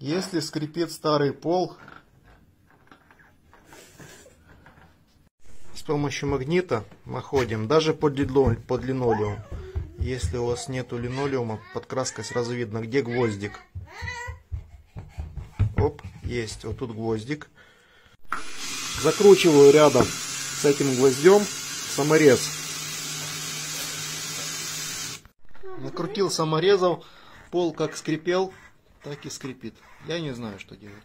Если скрипит старый пол, с помощью магнита находим даже под линолеум. Если у вас нету линолеума, под краской сразу видно, где гвоздик. Оп, есть, вот тут гвоздик. Закручиваю рядом с этим гвоздем саморез. Накрутил саморезов, пол как скрипел, так и скрипит. Я не знаю, что делать.